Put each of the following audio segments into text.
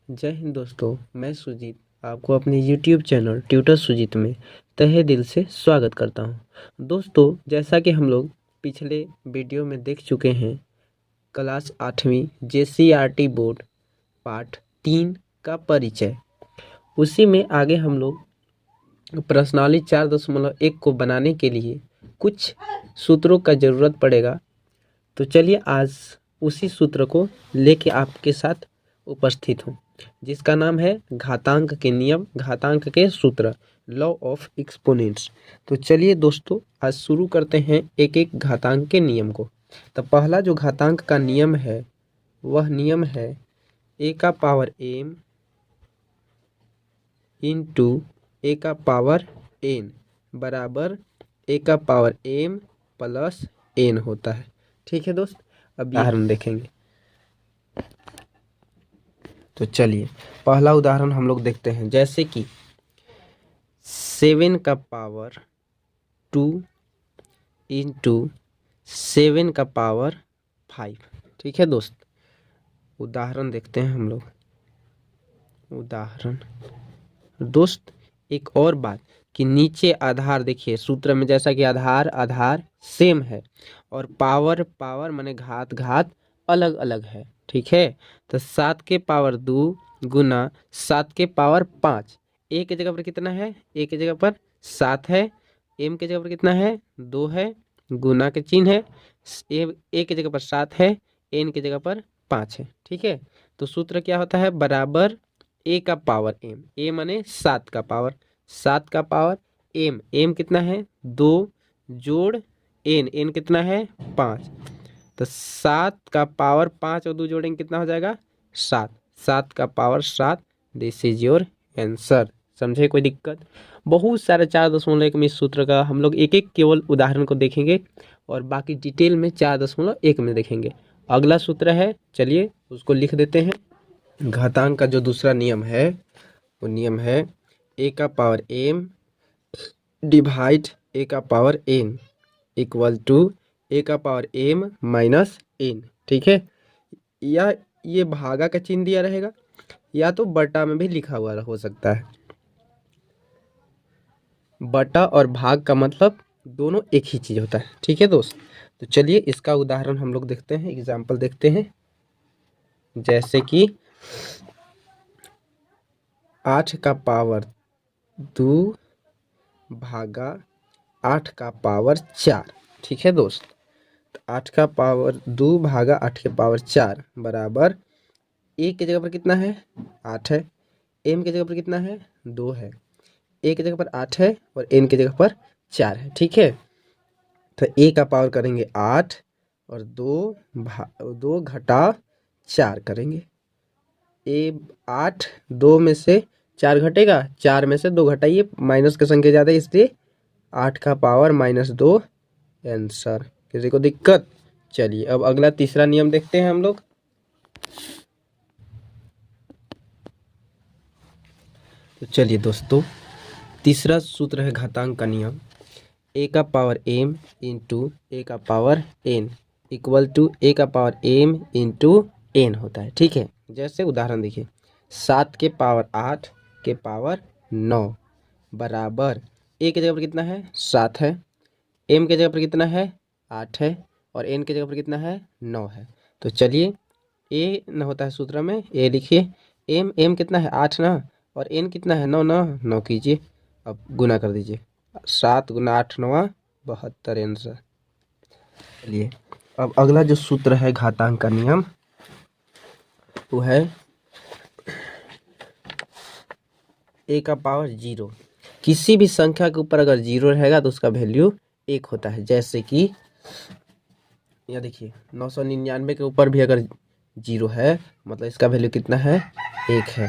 जय हिंद दोस्तों, मैं सुजीत आपको अपने YouTube चैनल ट्यूटर सुजीत में तहे दिल से स्वागत करता हूं। दोस्तों, जैसा कि हम लोग पिछले वीडियो में देख चुके हैं, क्लास 8वीं JCRT बोर्ड पार्ट 3 का परिचय। उसी में आगे हम लोग प्रश्नावली 4.1 को बनाने के लिए कुछ सूत्रों का ज़रूरत पड़ेगा। तो चलिए आज उसी सूत्र को लेके आपके साथ उपस्थित हूँ, जिसका नाम है घातांक के नियम, घातांक के सूत्र, लॉ ऑफ एक्सपोनेंट्स। तो चलिए दोस्तों आज शुरू करते हैं एक एक घातांक के नियम को। तो पहला जो घातांक का नियम है वह नियम है a का पावर m इंटू a का पावर n बराबर a का पावर m प्लस n होता है। ठीक है दोस्त, अब उदाहरण देखेंगे। तो चलिए पहला उदाहरण हम लोग देखते हैं, जैसे कि 7 का पावर 2 इंटू 7 का पावर 5। ठीक है दोस्त, उदाहरण देखते हैं हम लोग। उदाहरण दोस्त, एक और बात कि नीचे आधार देखिए सूत्र में, जैसा कि आधार सेम है और पावर माने घात अलग अलग है। ठीक है, तो 7 के पावर 2 गुना 7 के पावर 5। ए के जगह पर कितना है? ए के जगह पर 7 है। एम के जगह पर कितना है? 2 है। गुना के चिन्ह है। ए के जगह पर 7 है, एन के जगह पर 5 है। ठीक है, तो सूत्र क्या होता है? बराबर ए का पावर एम, ए माने 7 का पावर, 7 का पावर एम कितना है? 2 जोड़ एन कितना है? 5। तो 7 का पावर 5 और 2 जोड़ेंगे कितना हो जाएगा? 7, 7 का power 7। This is your answer. समझे? कोई दिक्कत? बहुत सारे 4.1 में इस सूत्र का हम लोग एक एक केवल उदाहरण को देखेंगे और बाकी डिटेल में 4.1 में देखेंगे। अगला सूत्र है, चलिए उसको लिख देते हैं। घातांक का जो दूसरा नियम है वो नियम है ए का पावर एम डिवाइड ए का पावर एन इक्वल टू ए का पावर एम माइनस एन। ठीक है, या ये भागा का चिन्ह दिया रहेगा या तो बटा में भी लिखा हुआ हो सकता है। बटा और भाग का मतलब दोनों एक ही चीज होता है। ठीक है दोस्त, तो चलिए इसका उदाहरण हम लोग देखते हैं, एग्जाम्पल देखते हैं। जैसे कि 8 का पावर 2 भागा 8 का पावर 4। ठीक है दोस्त, तो 8 का पावर 2 भागा 8 के पावर 4 बराबर ए के जगह पर कितना है? 8 है। एम के जगह पर कितना है? 2 है। ए के जगह पर 8 है और एन के जगह पर 4 है। ठीक है, तो ए का पावर करेंगे 8 और 2 घटा 4 करेंगे। ए 8, 2 में से 4 घटेगा, 4 में से 2 घटाइए, माइनस की संख्या ज़्यादा है इसलिए 8 का पावर -2 आंसर। किसी को दिक्कत? चलिए अब अगला तीसरा नियम देखते हैं हम लोग। तो चलिए दोस्तों, तीसरा सूत्र है घातांक का नियम, ए का पावर एम इंटू ए का पावर एन इक्वल टू ए का पावर एम इंटू एन होता है। ठीक है, जैसे उदाहरण देखिए, 7 के पावर 8 के पावर 9 बराबर ए के जगह पर कितना है? 7 है। एम के जगह पर कितना है? 8 है और एन के जगह पर कितना है? 9 है। तो चलिए ए न होता है सूत्र में, ए लिखिए। एम कितना है? 8 ना, और एन कितना है? 9 ना, 9 कीजिए, अब गुना कर दीजिए। 7 गुना 8 9 72 आंसर। चलिए अब अगला जो सूत्र है घातांक का नियम वो है ए का पावर 0। किसी भी संख्या के ऊपर अगर 0 रहेगा तो उसका वैल्यू 1 होता है। जैसे कि यह देखिए 999 के ऊपर भी अगर 0 है मतलब इसका वैल्यू कितना है? 1 है।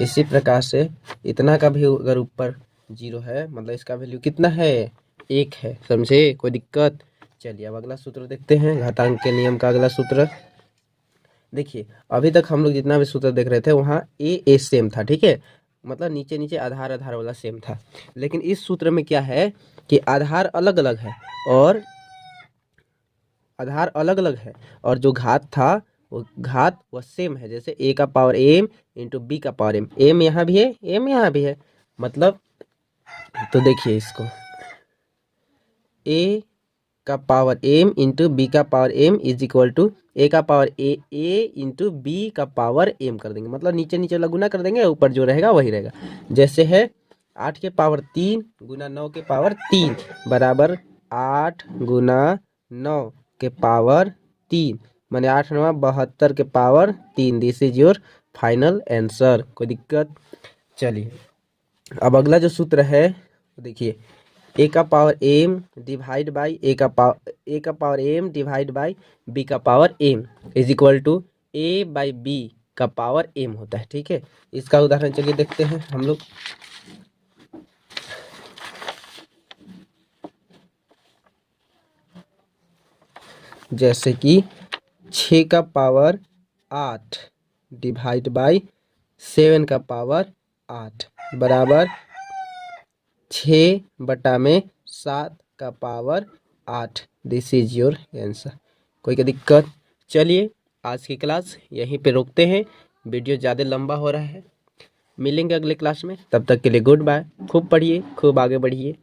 इसी प्रकार से इतना का भी अगर ऊपर 0 है मतलब इसका वैल्यू कितना है? 1 है। समझे? कोई दिक्कत? चलिए अब अगला सूत्र देखते हैं, घातांक के नियम का अगला सूत्र। देखिए अभी तक हम लोग जितना भी सूत्र देख रहे थे वहाँ ए सेम था। ठीक है, मतलब नीचे नीचे आधार वाला सेम था, लेकिन इस सूत्र में क्या है कि आधार अलग अलग है और जो घात था वो घात वो सेम है, जैसे a का पावर m इंटू बी का पावर m, m यहाँ भी है m यहाँ भी है, मतलब तो देखिए इसको a का पावर m इंटू बी का power m is equal to a का पावर a इंटू बी का पावर m कर देंगे, मतलब नीचे नीचे गुना कर देंगे, ऊपर जो रहेगा वही रहेगा। जैसे है 8 के पावर 3 गुना 9 के पावर 3 बराबर 8 गुना 9 के पावर 3, माने 8 9 72 के power 3। This is your final answer. कोई दिक्कत? चलिए अब अगला जो सूत्र है देखिए, ए का power M divide by A का power M divide by B का power M is equal to A by B का पावर एम होता है। ठीक है, इसका उदाहरण चलिए देखते हैं हम लोग। जैसे कि 6 का पावर 8 डिवाइड बाई 7 का पावर 8 बराबर 6/7 का power 8। This is your answer. कोई क्या दिक्कत? चलिए आज की क्लास यहीं पे रोकते हैं, वीडियो ज़्यादा लंबा हो रहा है। मिलेंगे अगले क्लास में, तब तक के लिए गुड बाय। खूब पढ़िए, खूब आगे बढ़िए।